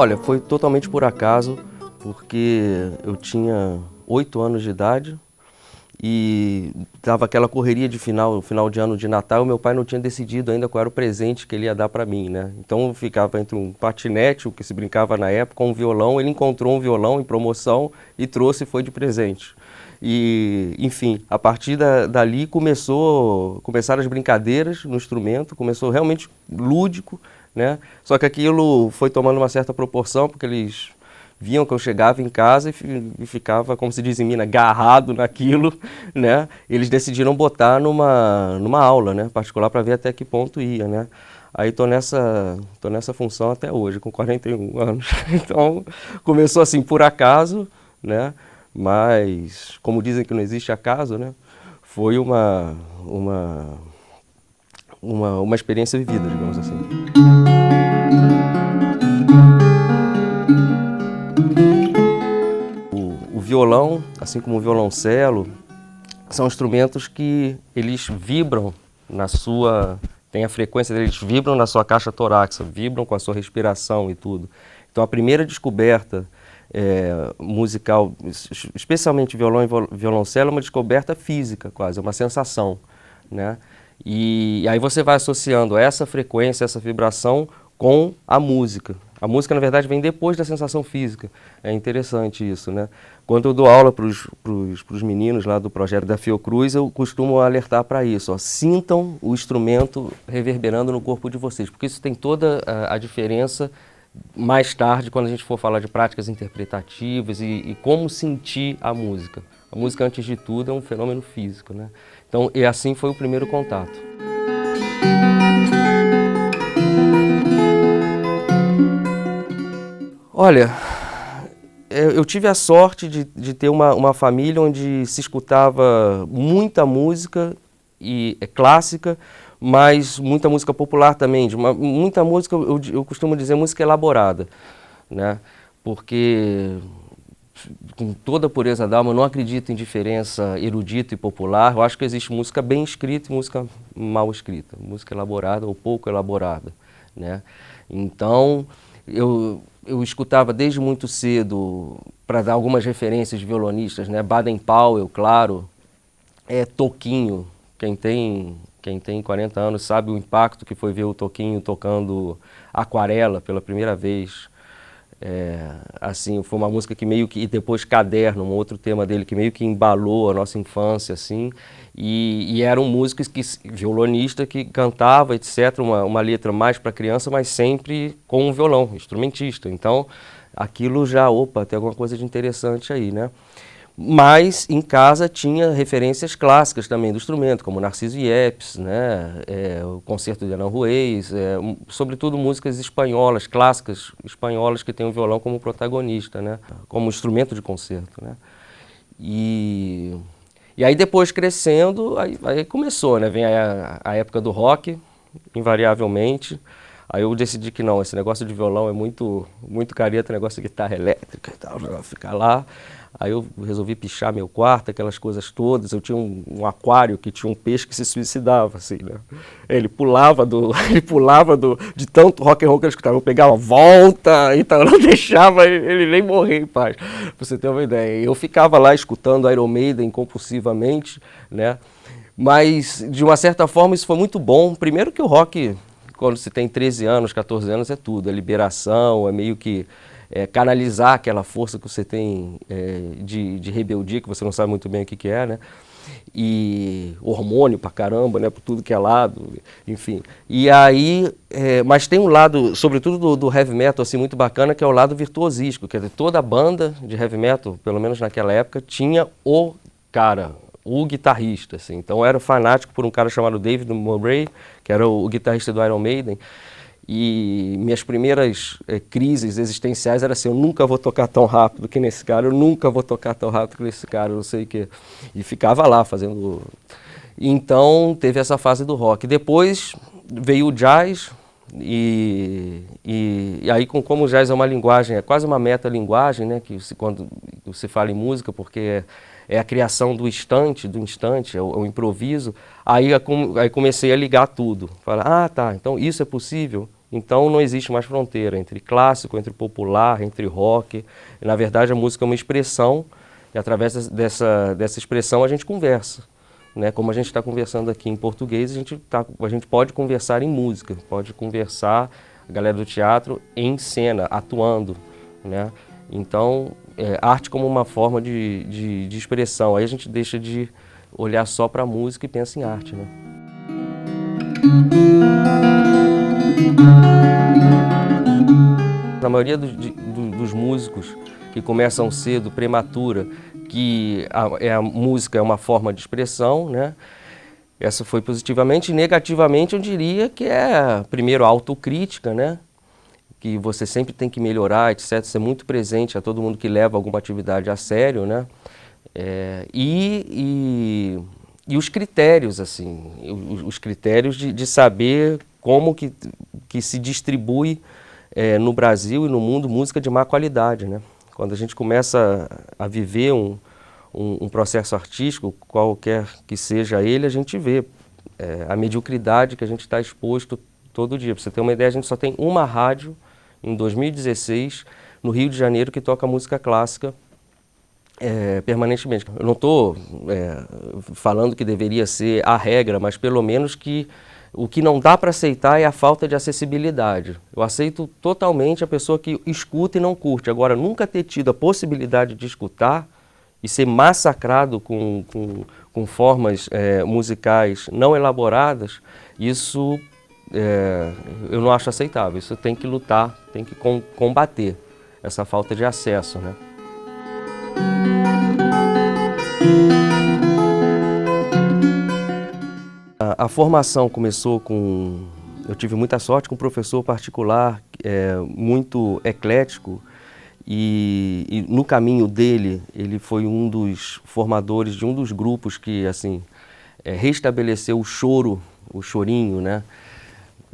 Olha, foi totalmente por acaso, porque eu tinha 8 anos de idade e estava aquela correria de final de ano de Natal, e meu pai não tinha decidido ainda qual era o presente que ele ia dar para mim, né? Então eu ficava entre um patinete, o que se brincava na época, um violão. Ele encontrou um violão em promoção e trouxe e foi de presente. E, enfim, a partir dali começaram as brincadeiras no instrumento, começou realmente lúdico, né? Só que aquilo foi tomando uma certa proporção, porque eles viam que eu chegava em casa e ficava, como se diz em Minas, agarrado naquilo, né? Eles decidiram botar numa aula, né, particular, para ver até que ponto ia, né? Aí tô nessa função até hoje, com 41 anos. Então, começou assim por acaso, né? Mas, como dizem que não existe acaso, né? Foi uma experiência vivida, digamos assim. O violão, assim como o violoncelo, são instrumentos que eles vibram tem a frequência deles, vibram na sua caixa torácica, vibram com a sua respiração e tudo. Então a primeira descoberta musical, especialmente violão e violoncelo, é uma descoberta física quase, é uma sensação, né? E aí você vai associando essa frequência, essa vibração com a música. A música, na verdade, vem depois da sensação física. É interessante isso, né? Quando eu dou aula para os meninos lá do projeto da Fiocruz, eu costumo alertar para isso. Ó, sintam o instrumento reverberando no corpo de vocês, porque isso tem toda a diferença mais tarde, quando a gente for falar de práticas interpretativas e como sentir a música. A música, antes de tudo, é um fenômeno físico, né? Então, e assim foi o primeiro contato. Olha, eu tive a sorte de ter uma família onde se escutava muita música clássica, mas muita música popular também. Muita música, eu costumo dizer, música elaborada, né? Porque, com toda a pureza da alma, eu não acredito em diferença erudita e popular. Eu acho que existe música bem escrita e música mal escrita, música elaborada ou pouco elaborada, né? Então, eu escutava desde muito cedo, para dar algumas referências de violonistas, né? Baden-Powell, claro, Toquinho. Quem tem 40 anos sabe o impacto que foi ver o Toquinho tocando Aquarela pela primeira vez. Assim, foi uma música que meio que, e depois Caderno, um outro tema dele, que meio que embalou a nossa infância, assim, e era um músico, violonista, que cantava, etc., uma letra mais para criança, mas sempre com um violão, instrumentista. Então, aquilo já, tem alguma coisa de interessante aí, né? Mas em casa tinha referências clássicas também do instrumento, como Narciso Yepes, né? O Concerto de Aranjuez, sobretudo músicas espanholas, clássicas espanholas, que tem o violão como protagonista, né? Como instrumento de concerto, né? E aí depois, crescendo, aí começou, né? Vem a época do rock, invariavelmente. Aí eu decidi que não, esse negócio de violão é muito careta, negócio de guitarra elétrica e tal, ficar lá. Aí eu resolvi pichar meu quarto, aquelas coisas todas. Eu tinha um aquário que tinha um peixe que se suicidava, assim, né? Ele pulava de tanto rock and roll que eu escutava. Eu pegava volta, então eu não deixava ele nem morrer em paz, pra você ter uma ideia. Eu ficava lá escutando Iron Maiden compulsivamente, né? Mas, de uma certa forma, isso foi muito bom. Primeiro que o rock, quando você tem 13 anos, 14 anos, é tudo. É liberação, é meio que canalizar aquela força que você tem de rebeldia, que você não sabe muito bem o que é, né? E hormônio pra caramba, né? Por tudo que é lado, enfim. E aí, mas tem um lado, sobretudo do heavy metal, assim, muito bacana, que é o lado virtuosístico. Quer dizer, toda banda de heavy metal, pelo menos naquela época, tinha o guitarrista, assim. Então eu era fanático por um cara chamado David Murray, que era o guitarrista do Iron Maiden. E minhas primeiras crises existenciais eram assim: eu nunca vou tocar tão rápido que nesse cara, eu nunca vou tocar tão rápido que nesse cara, não sei o quê. E ficava lá fazendo... Então teve essa fase do rock. Depois veio o jazz, e aí, como o jazz é uma linguagem, é quase uma metalinguagem, né? Quando você fala em música, porque é a criação do instante, é o improviso. Aí comecei a ligar tudo. Falar, tá, então isso é possível. Então não existe mais fronteira entre clássico, entre popular, entre rock. Na verdade, a música é uma expressão e através dessa expressão a gente conversa. Né? Como a gente está conversando aqui em português, a gente pode conversar em música, pode conversar, a galera do teatro, em cena, atuando. Né? Então, arte como uma forma de expressão. Aí a gente deixa de olhar só para a música e pensa em arte. Né? Na maioria dos músicos que começam cedo, prematura, que a música é uma forma de expressão, né? Essa foi positivamente. E negativamente eu diria que é, primeiro, a autocrítica, né? Que você sempre tem que melhorar, etc. Ser muito presente a todo mundo que leva alguma atividade a sério, né? E os critérios, assim, os critérios de saber como que se distribui no Brasil e no mundo música de má qualidade, né? Quando a gente começa a viver um processo artístico, qualquer que seja ele, a gente vê a mediocridade que a gente está exposto todo dia. Para você ter uma ideia, a gente só tem uma rádio em 2016 no Rio de Janeiro que toca música clássica permanentemente. Eu não estou falando que deveria ser a regra, mas pelo menos que o que não dá para aceitar é a falta de acessibilidade. Eu aceito totalmente a pessoa que escuta e não curte. Agora, nunca ter tido a possibilidade de escutar e ser massacrado com formas musicais não elaboradas, isso eu não acho aceitável. Isso tem que lutar, tem que combater essa falta de acesso, né? A formação começou com... Eu tive muita sorte com um professor particular muito eclético e no caminho dele, ele foi um dos formadores de um dos grupos que assim, restabeleceu o choro, o chorinho, né?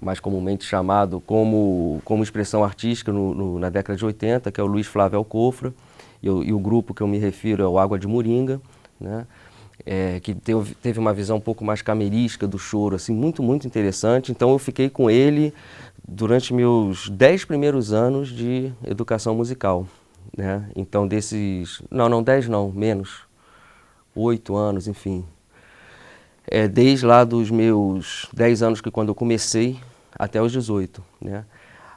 Mais comumente chamado como expressão artística na década de 80, que é o Luiz Flávio Alcofra, e o grupo que eu me refiro é o Água de Moringa, né? Que teve uma visão um pouco mais camerística do choro, assim, muito, muito interessante. Então eu fiquei com ele durante meus 10 primeiros anos de educação musical, né? Então desses... Não, 10 não, menos. 8 anos, enfim. Desde lá dos meus 10 anos, que quando eu comecei, até os 18, né?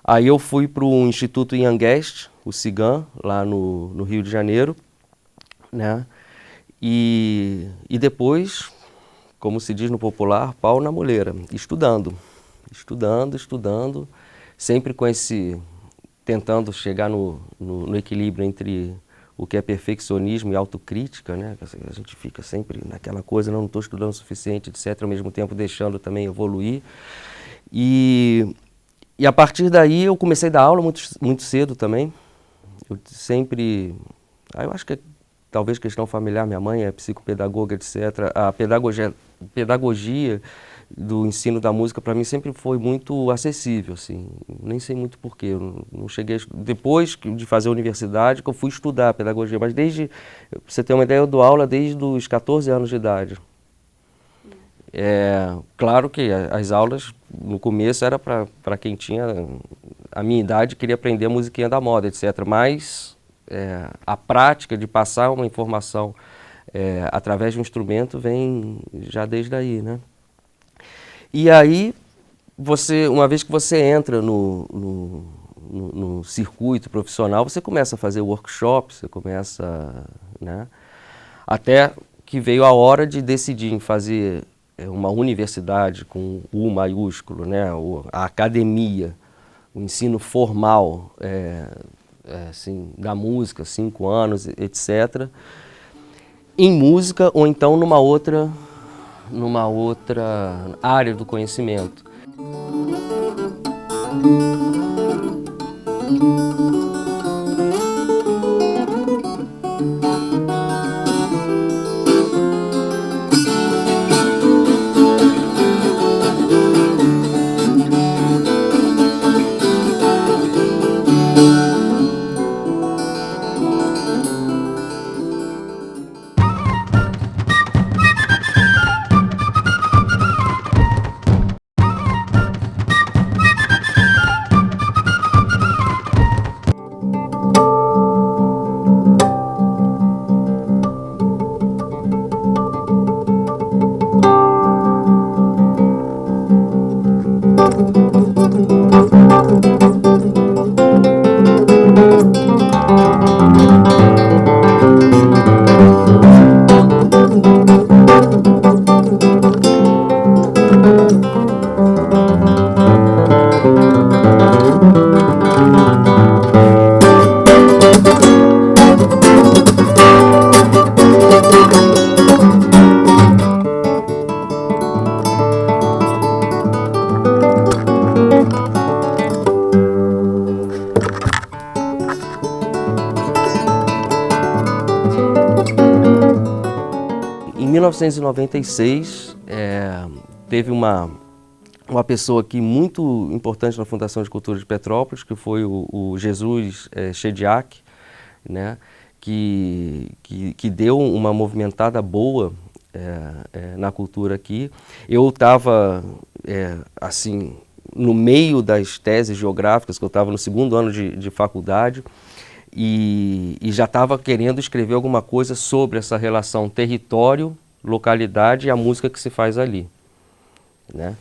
Aí eu fui para o Instituto Ian Guest, o CIGAM, lá no Rio de Janeiro, né? E depois, como se diz no popular, pau na moleira, estudando, sempre com tentando chegar no equilíbrio entre o que é perfeccionismo e autocrítica, né? A gente fica sempre naquela coisa, não estou estudando o suficiente, etc., ao mesmo tempo deixando também evoluir. E a partir daí eu comecei a dar aula muito cedo também. Eu sempre... eu acho que talvez questão familiar, minha mãe é psicopedagoga, etc. A pedagogia do ensino da música para mim sempre foi muito acessível, assim. Nem sei muito porquê. Eu não cheguei depois de fazer a universidade que eu fui estudar pedagogia, mas pra você ter uma ideia, eu dou aula desde os 14 anos de idade. Claro que as aulas no começo era para quem tinha a minha idade, queria aprender a musiquinha da moda, etc. Mas a prática de passar uma informação através de um instrumento vem já desde aí, né? E aí, uma vez que você entra no circuito profissional, você começa a fazer workshops, você começa, né? Até que veio a hora de decidir em fazer uma universidade com U maiúsculo, né? A academia, o ensino formal, assim, da música, 5 anos, etc., em música ou então numa outra área do conhecimento. 1996, teve uma pessoa aqui muito importante na Fundação de Cultura de Petrópolis, que foi o Jesus Chediak, né, que deu uma movimentada boa na cultura aqui. Eu estava, assim, no meio das teses geográficas, que eu estava no segundo ano de faculdade, e já estava querendo escrever alguma coisa sobre essa relação território, localidade e a música que se faz ali, né?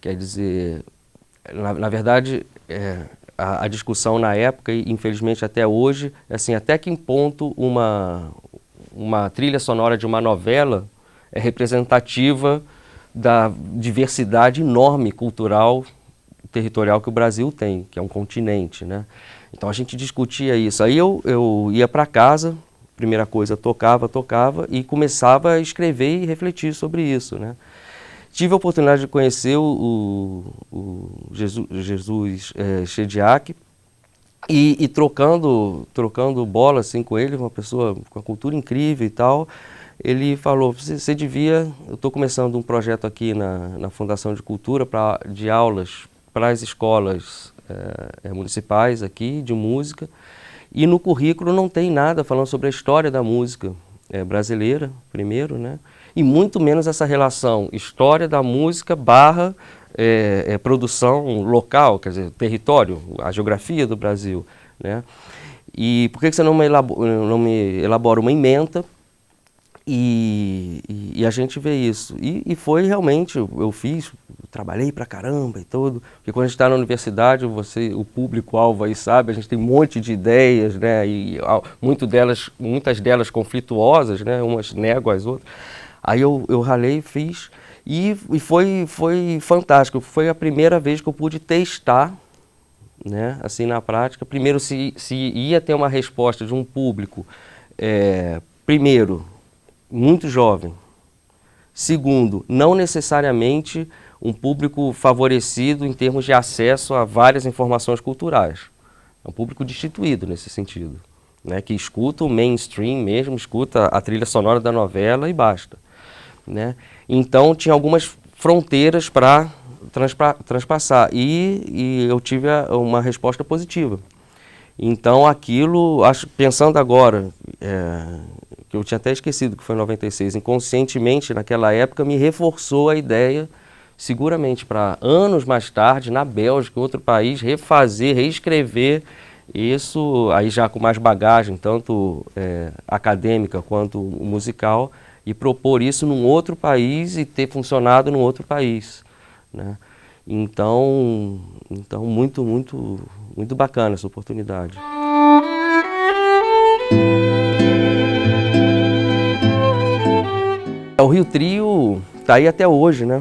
Quer dizer, na verdade, a discussão na época, e infelizmente até hoje, é assim, até que ponto uma trilha sonora de uma novela é representativa da diversidade enorme cultural, territorial que o Brasil tem, que é um continente, né? Então a gente discutia isso. Aí eu ia para casa, primeira coisa, tocava e começava a escrever e refletir sobre isso, né? Tive a oportunidade de conhecer o Jesus Chediak e trocando bola assim, com ele, uma pessoa com uma cultura incrível e tal. Ele falou, você devia, eu estou começando um projeto aqui na Fundação de Cultura de aulas para as escolas municipais aqui de música, e no currículo não tem nada falando sobre a história da música brasileira, primeiro, né? E muito menos essa relação história da música / produção local, quer dizer, território, a geografia do Brasil, né? E por que você não me elabora uma ementa e a gente vê isso? E foi realmente, eu trabalhei pra caramba e tudo, porque quando a gente está na universidade, o público-alvo aí sabe, a gente tem um monte de ideias, né? E muitas delas conflituosas, né? Umas negam as outras. Aí eu ralei, fiz, e foi fantástico. Foi a primeira vez que eu pude testar, né, assim, na prática. Primeiro, se ia ter uma resposta de um público, primeiro, muito jovem. Segundo, não necessariamente um público favorecido em termos de acesso a várias informações culturais. É um público destituído nesse sentido, né, que escuta o mainstream mesmo, escuta a trilha sonora da novela e basta. Né? Então tinha algumas fronteiras para transpassar e eu tive uma resposta positiva. Então aquilo, pensando agora, que eu tinha até esquecido que foi em 96, inconscientemente naquela época me reforçou a ideia, seguramente para anos mais tarde, na Bélgica, outro país, reescrever isso, aí já com mais bagagem, tanto acadêmica quanto musical, e propor isso num outro país e ter funcionado num outro país, né? Então muito, muito, muito bacana essa oportunidade. O Rio Trio está aí até hoje, né?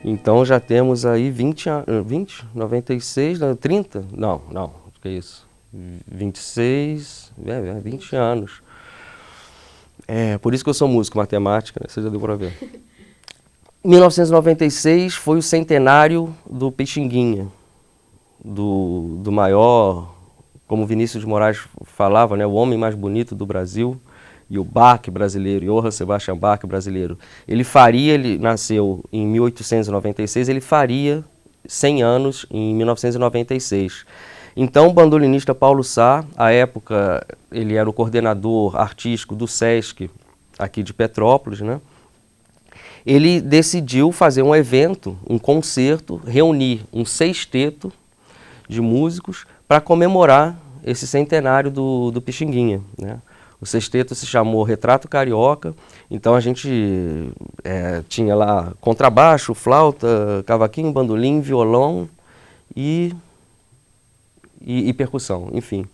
Então já temos aí 20 anos, 20, 96, 30? Não, que é isso? 26, 20 anos. Por isso que eu sou músico, matemática, né? Você já deu para ver. 1996 foi o centenário do Pixinguinha, do maior, como Vinícius de Moraes falava, né, o homem mais bonito do Brasil, e o Bach brasileiro, Johann Sebastian Bach brasileiro. Ele nasceu em 1896, ele faria 100 anos em 1996. Então, o bandolinista Paulo Sá, à época, ele era o coordenador artístico do Sesc, aqui de Petrópolis, né? Ele decidiu fazer um evento, um concerto, reunir um sexteto de músicos para comemorar esse centenário do Pixinguinha, né? O sexteto se chamou Retrato Carioca, então a gente tinha lá contrabaixo, flauta, cavaquinho, bandolim, violão e percussão, enfim.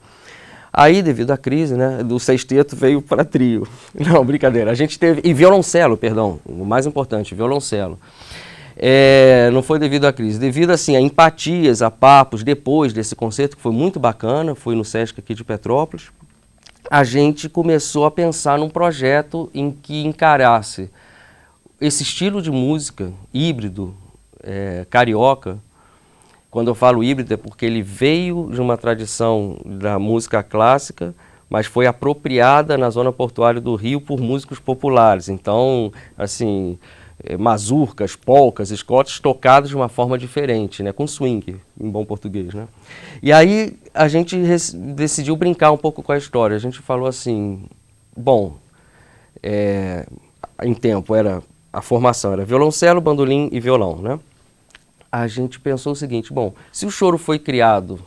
Aí, devido à crise, né, do sexteto veio para trio. Não, brincadeira. A gente teve... E violoncelo, perdão, o mais importante, violoncelo. Não foi devido à crise, devido assim, a empatias, a papos, depois desse concerto, que foi muito bacana, foi no Sesc aqui de Petrópolis, a gente começou a pensar num projeto em que encarasse esse estilo de música híbrido, carioca. Quando eu falo híbrido é porque ele veio de uma tradição da música clássica, mas foi apropriada na zona portuária do Rio por músicos populares. Então, assim, mazurcas, polcas, escotes tocados de uma forma diferente, né, com swing, em bom português, né. E aí a gente decidiu brincar um pouco com a história. A gente falou assim, bom, em tempo a formação era violoncelo, bandolim e violão, né. A gente pensou o seguinte, bom, se o choro foi criado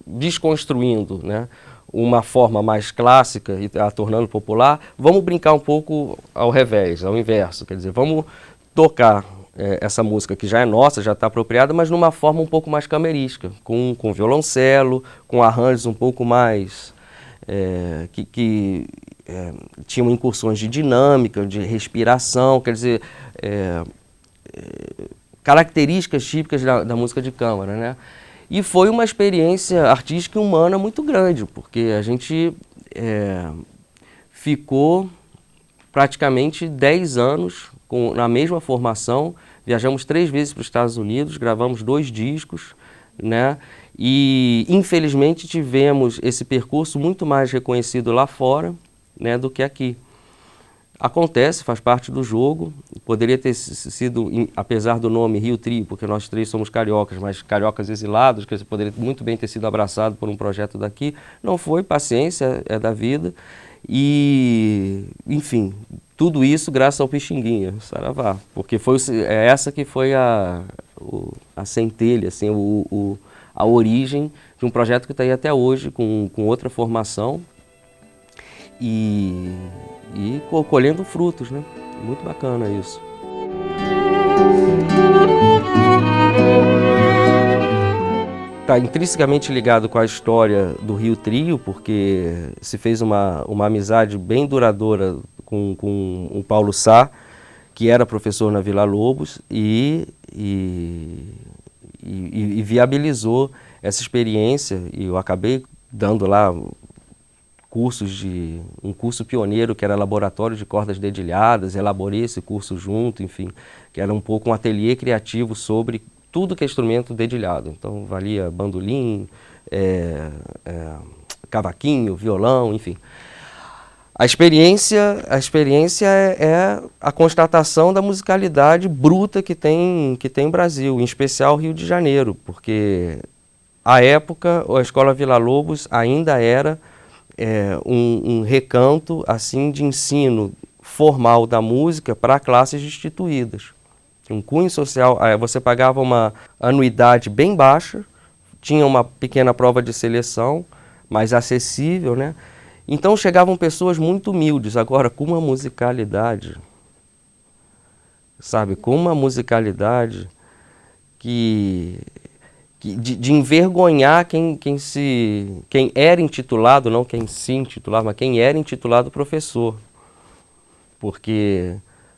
desconstruindo, né, uma forma mais clássica e a tornando popular, vamos brincar um pouco ao revés, ao inverso, quer dizer, vamos tocar essa música que já é nossa, já está apropriada, mas numa forma um pouco mais camerística, com violoncelo, com arranjos um pouco mais que tinham incursões de dinâmica, de respiração, quer dizer, características típicas da música de câmara, né? E foi uma experiência artística e humana muito grande, porque a gente ficou praticamente 10 anos na mesma formação, viajamos 3 vezes para os Estados Unidos, gravamos 2 discos, né? E infelizmente tivemos esse percurso muito mais reconhecido lá fora, né, do que aqui. Acontece, faz parte do jogo, poderia ter sido, apesar do nome Rio Trio, porque nós 3 somos cariocas, mas cariocas exilados, que poderia muito bem ter sido abraçado por um projeto daqui, não foi, paciência, é da vida, e, enfim, tudo isso graças ao Pixinguinha, saravá, porque essa que foi a centelha, assim, a origem de um projeto que está aí até hoje, com outra formação, e colhendo frutos, né? Muito bacana isso. Está intrinsecamente ligado com a história do Rio Trio, porque se fez uma amizade bem duradoura com o Paulo Sá, que era professor na Vila Lobos, e viabilizou essa experiência, e eu acabei dando lá um curso pioneiro que era laboratório de cordas dedilhadas, elaborei esse curso junto, enfim, que era um pouco um ateliê criativo sobre tudo que é instrumento dedilhado. Então valia bandolim, cavaquinho, violão, enfim. A experiência é a constatação da musicalidade bruta que tem o Brasil, em especial Rio de Janeiro, porque à época a Escola Vila Lobos ainda era um recanto assim de ensino formal da música para classes destituídas. Um cunho social, você pagava uma anuidade bem baixa, tinha uma pequena prova de seleção, mais acessível, né? Então chegavam pessoas muito humildes, agora com uma musicalidade, sabe, com uma musicalidade de envergonhar quem era intitulado, não quem se intitulava, mas quem era intitulado professor. Porque,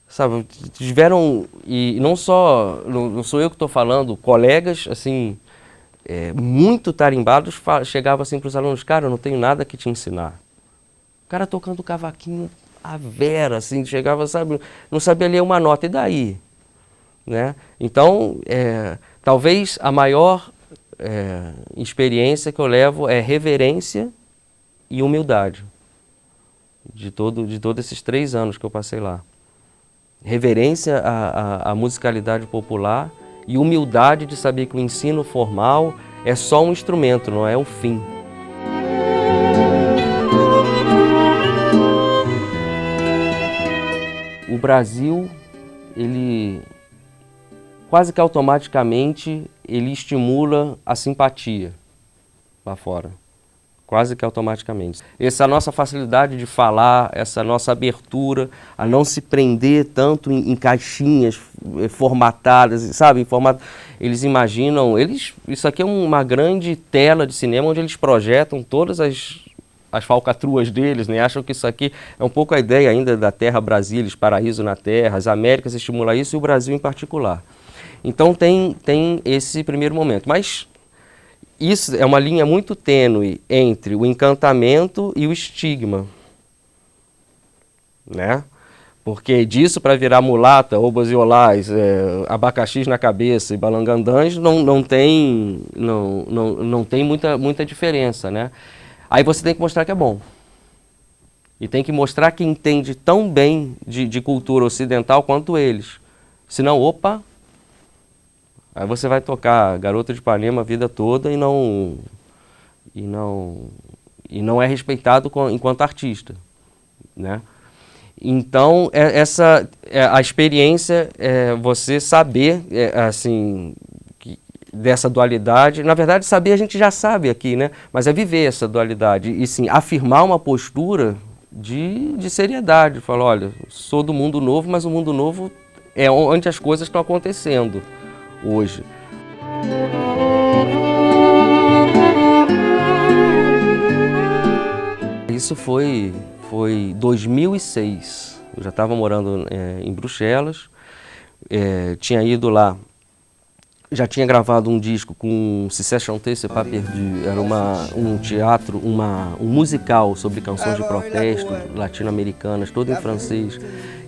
sabe, tiveram, e não sou eu que estou falando, colegas, assim, muito tarimbados, chegavam assim para os alunos, cara, eu não tenho nada que te ensinar. O cara tocando cavaquinho à vera, assim, chegava, sabe, não sabia ler uma nota, e daí? Né? Então, talvez a maior experiência que eu levo é reverência e humildade de todos esses 3 anos que eu passei lá. Reverência à musicalidade popular e humildade de saber que o ensino formal é só um instrumento, não é o fim. O Brasil, ele quase que automaticamente ele estimula a simpatia lá fora, quase que automaticamente. Essa nossa facilidade de falar, essa nossa abertura a não se prender tanto em caixinhas formatadas, sabe? Eles imaginam, isso aqui é uma grande tela de cinema onde eles projetam todas as falcatruas deles, né? Acham que isso aqui é um pouco a ideia ainda da Terra Brasilis, paraíso na Terra, as Américas estimulam isso e o Brasil em particular. Então tem esse primeiro momento, mas isso é uma linha muito tênue entre o encantamento e o estigma, né? Porque disso para virar mulata, obas e olás, abacaxis na cabeça e balangandãs não tem muita diferença, né? Aí você tem que mostrar que é bom. E tem que mostrar que entende tão bem de cultura ocidental quanto eles. Senão, opa, aí você vai tocar Garota de Ipanema a vida toda e não é respeitado enquanto artista, né? Então, a experiência é você saber, assim, dessa dualidade. Na verdade, saber a gente já sabe aqui, né? Mas é viver essa dualidade e, sim, afirmar uma postura de seriedade. Falar, olha, sou do mundo novo, mas o mundo novo é onde as coisas estão acontecendo hoje. Isso foi 2006. Eu já estava morando em Bruxelas, tinha ido lá, já tinha gravado um disco com Si c'est chanter, c'est pas perdu. Era um teatro, um musical sobre canções de protesto latino-americanas, todo em francês,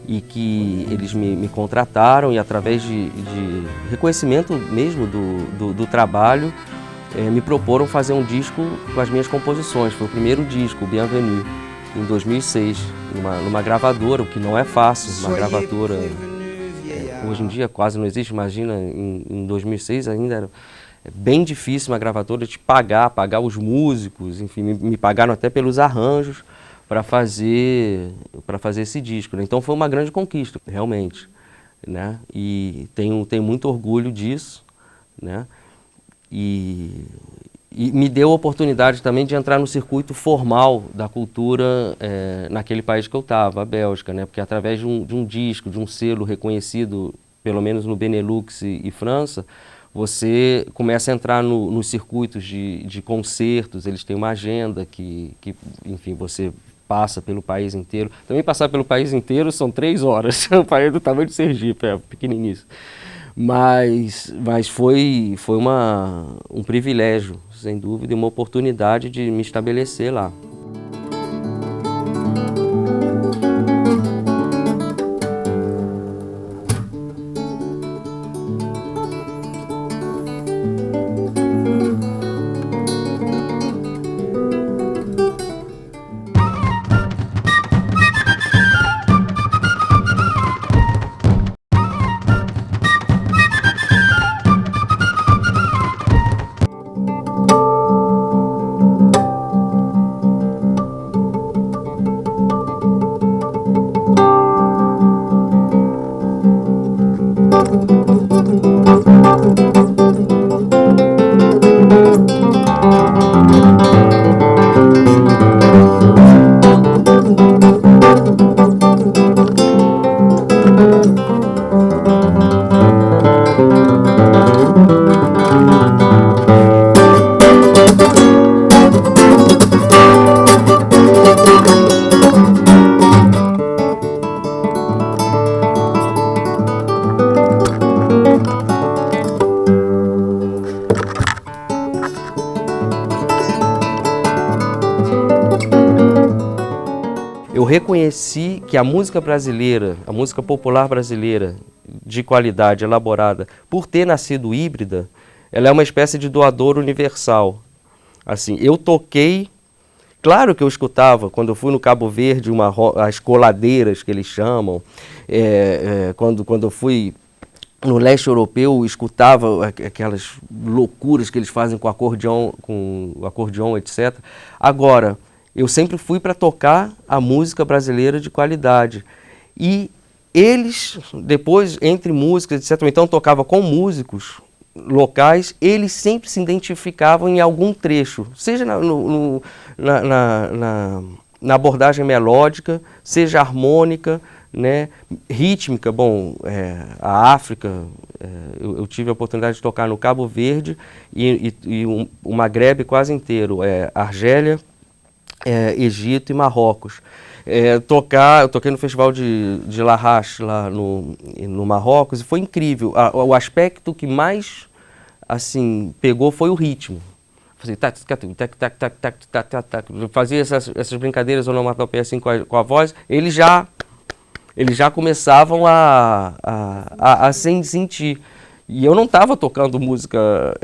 e que eles me contrataram e através de reconhecimento mesmo do trabalho, me proporam fazer um disco com as minhas composições. Foi o primeiro disco, Bienvenue, em 2006, numa gravadora, o que não é fácil, uma gravadora... Hoje em dia quase não existe, imagina, em 2006 ainda era bem difícil uma gravadora te pagar os músicos, enfim, me pagaram até pelos arranjos para fazer esse disco, né? Então foi uma grande conquista, realmente, né? E tenho muito orgulho disso, né? E me deu a oportunidade também de entrar no circuito formal da cultura naquele país que eu estava, a Bélgica, né? Porque através de um disco, de um selo reconhecido, pelo menos no Benelux e França, você começa a entrar nos circuitos de concertos, eles têm uma agenda que, enfim, você passa pelo país inteiro. Também passar pelo país inteiro são 3 horas, o país do tamanho de Sergipe, pequeniníssimo. Mas foi um privilégio, sem dúvida, e uma oportunidade de me estabelecer lá. Eu reconheci que a música brasileira, a música popular brasileira, de qualidade, elaborada, por ter nascido híbrida, ela é uma espécie de doador universal. Assim, eu toquei, claro que eu escutava, quando eu fui no Cabo Verde, as coladeiras que eles chamam, quando eu fui no leste europeu, escutava aquelas loucuras que eles fazem com o acordeão, etc. Agora, eu sempre fui para tocar a música brasileira de qualidade. E eles, depois, entre músicas, etc., então tocava com músicos locais, eles sempre se identificavam em algum trecho, seja na abordagem melódica, seja harmônica, né, rítmica. Bom, a África, eu tive a oportunidade de tocar no Cabo Verde e o Magrebe quase inteiro, Argélia, Egito e Marrocos. Eu toquei no festival de Larrache, lá no Marrocos, e foi incrível. O aspecto que mais assim, pegou foi o ritmo. Fazia essas brincadeiras onomatopeias assim com a voz, eles já começavam a sentir. E eu não estava tocando música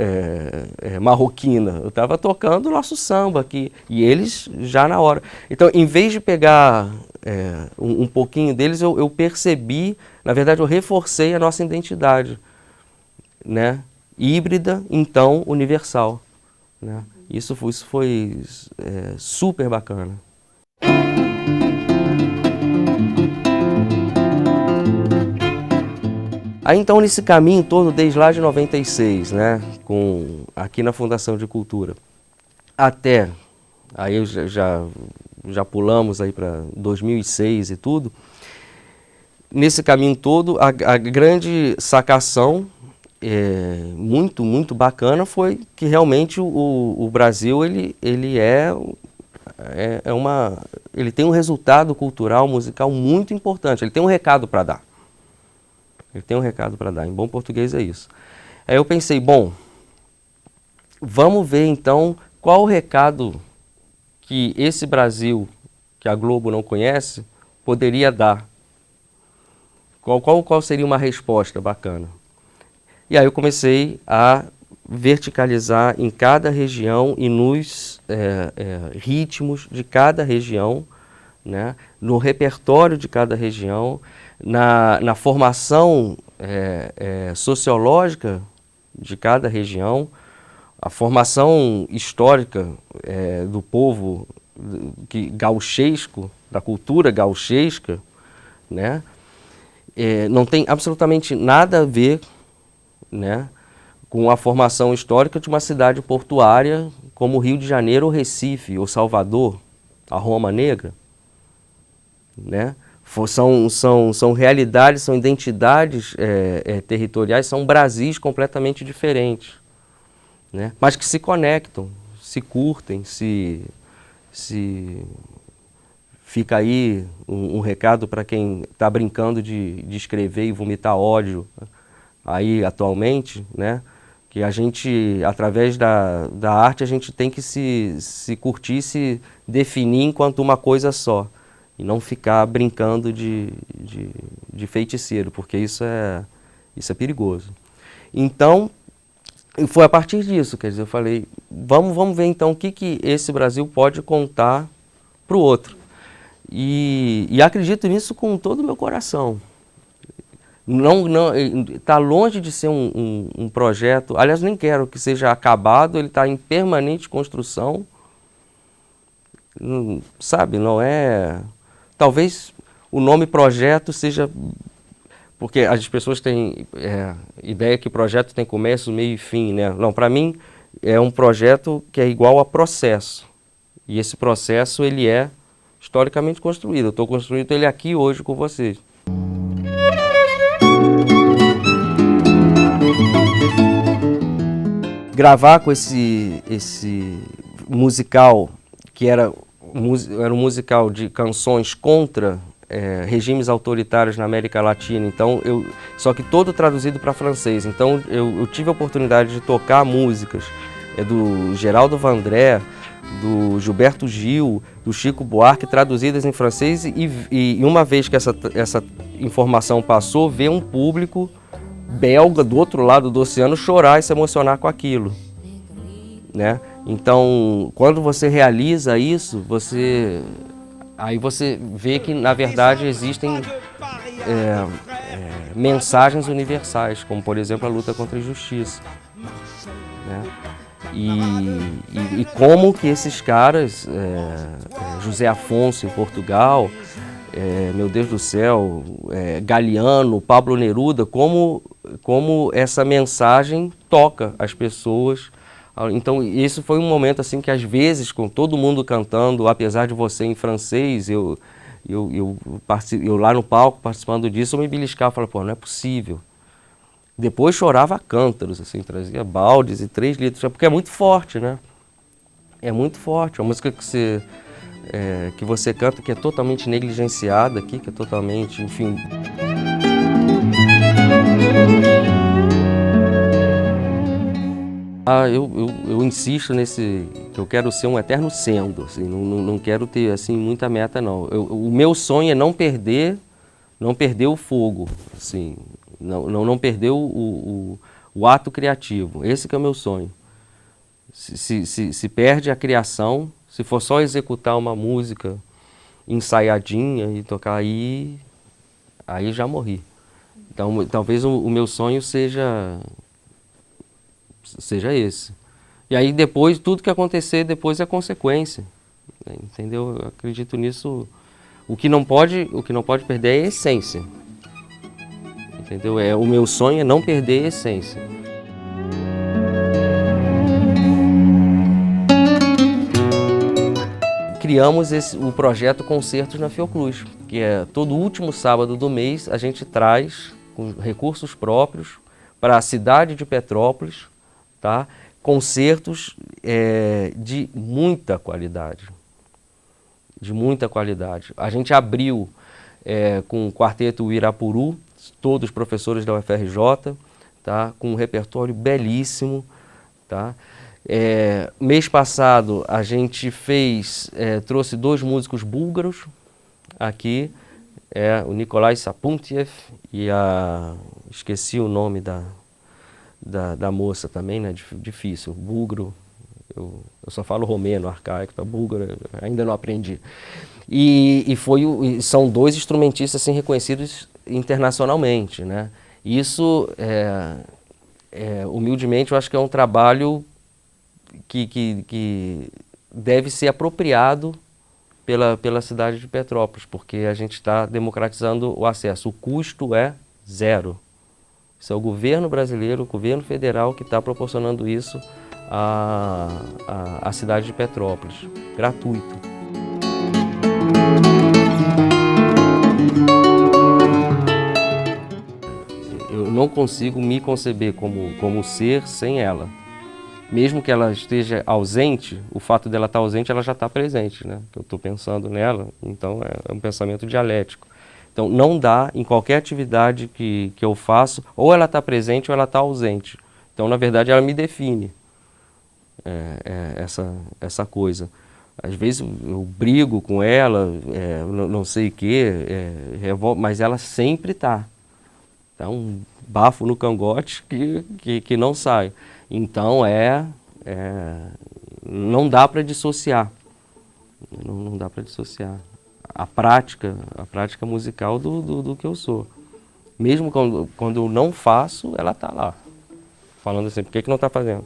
marroquina, eu estava tocando nosso samba aqui, e eles já na hora. Então, em vez de pegar um pouquinho deles, eu percebi, na verdade, eu reforcei a nossa identidade, né? Híbrida, então universal, né? Isso foi super bacana. Aí então nesse caminho todo, desde lá de 96, né, aqui na Fundação de Cultura, até, aí já pulamos aí para 2006 e tudo, nesse caminho todo, a grande sacação, muito bacana, foi que realmente o Brasil, ele tem um resultado cultural, musical muito importante, ele tem um recado para dar. Ele tem um recado para dar, em bom português é isso. Aí eu pensei, bom, vamos ver então qual o recado que esse Brasil, que a Globo não conhece, poderia dar. Qual seria uma resposta bacana? E aí eu comecei a verticalizar em cada região e nos ritmos de cada região, né, no repertório de cada região, na formação sociológica de cada região, a formação histórica do povo gauchesco, da cultura gauchesca, né, não tem absolutamente nada a ver, né, com a formação histórica de uma cidade portuária como Rio de Janeiro, ou Recife, ou Salvador, a Roma Negra, né? São realidades, são identidades territoriais, são Brasis completamente diferentes, né? Mas que se conectam, se curtem, fica aí um recado para quem está brincando de escrever e vomitar ódio aí atualmente, né? Que a gente, através da arte, a gente tem que se curtir, se definir enquanto uma coisa só. E não ficar brincando de feiticeiro, porque isso é perigoso. Então, foi a partir disso, quer dizer, eu falei, vamos ver então o que esse Brasil pode contar para o outro. E acredito nisso com todo o meu coração. Está longe de ser um projeto, aliás, nem quero que seja acabado, ele está em permanente construção, sabe, não é... Talvez o nome projeto seja... Porque as pessoas têm ideia que projeto tem começo, meio e fim, né? Não, para mim é um projeto que é igual a processo. E esse processo, ele é historicamente construído. Eu estou construindo ele aqui hoje com vocês. Gravar com esse musical, que era um musical de canções contra regimes autoritários na América Latina, então só que todo traduzido para francês. Então eu tive a oportunidade de tocar músicas do Geraldo Vandré, do Gilberto Gil, do Chico Buarque, traduzidas em francês, e uma vez que essa informação passou, ver um público belga do outro lado do oceano chorar e se emocionar com aquilo, né? Então, quando você realiza isso, aí você vê que, na verdade, existem mensagens universais, como, por exemplo, a luta contra a injustiça, né? E como que esses caras, José Afonso em Portugal, meu Deus do céu, Galiano, Pablo Neruda, como essa mensagem toca as pessoas. Então, isso foi um momento assim que, às vezes, com todo mundo cantando, apesar de você em francês, eu lá no palco participando disso, eu me beliscava e falava, pô, não é possível. Depois chorava a cântaros, assim, trazia baldes e 3 litros, porque é muito forte, né? É muito forte, é uma música que você canta, que é totalmente negligenciada aqui, que é totalmente, enfim... Eu insisto que eu quero ser um eterno sendo, assim, não quero ter assim, muita meta, não. O meu sonho é não perder o fogo, assim, não perder o ato criativo. Esse que é o meu sonho. Se perde a criação, se for só executar uma música ensaiadinha e tocar aí já morri. Então, talvez o meu sonho seja esse. E aí depois, tudo que acontecer depois é consequência. Entendeu? Eu acredito nisso. O que não pode perder é a essência. Entendeu? O meu sonho é não perder a essência. Criamos o projeto Concertos na Fiocruz, que é todo último sábado do mês a gente traz com recursos próprios para a cidade de Petrópolis, tá? Concertos de muita qualidade. De muita qualidade. A gente abriu com o quarteto Irapuru, todos professores da UFRJ, tá? Com um repertório belíssimo. Tá? Mês passado a gente trouxe 2 músicos búlgaros aqui, o Nikolai Sapuntiev e esqueci o nome da moça também, né? Difícil, búlgaro, eu só falo romeno, arcaico, tá? Búlgaro ainda não aprendi. São 2 instrumentistas assim, reconhecidos internacionalmente, né? Isso, humildemente, eu acho que é um trabalho que deve ser apropriado pela cidade de Petrópolis, porque a gente está democratizando o acesso. O custo é 0. Isso é o governo brasileiro, o governo federal que está proporcionando isso à cidade de Petrópolis, gratuito. Eu não consigo me conceber como ser sem ela. Mesmo que ela esteja ausente, o fato dela estar ausente, ela já está presente, né? Eu estou pensando nela, então é um pensamento dialético. Então não dá, em qualquer atividade que eu faço, ou ela está presente ou ela está ausente. Então, na verdade, ela me define essa coisa. Às vezes eu brigo com ela, não sei o quê, mas ela sempre está. É um bafo no cangote que não sai. Então não dá para dissociar. Não dá para dissociar. A prática musical do que eu sou. Mesmo quando eu não faço, ela está lá. Falando assim, por que não está fazendo?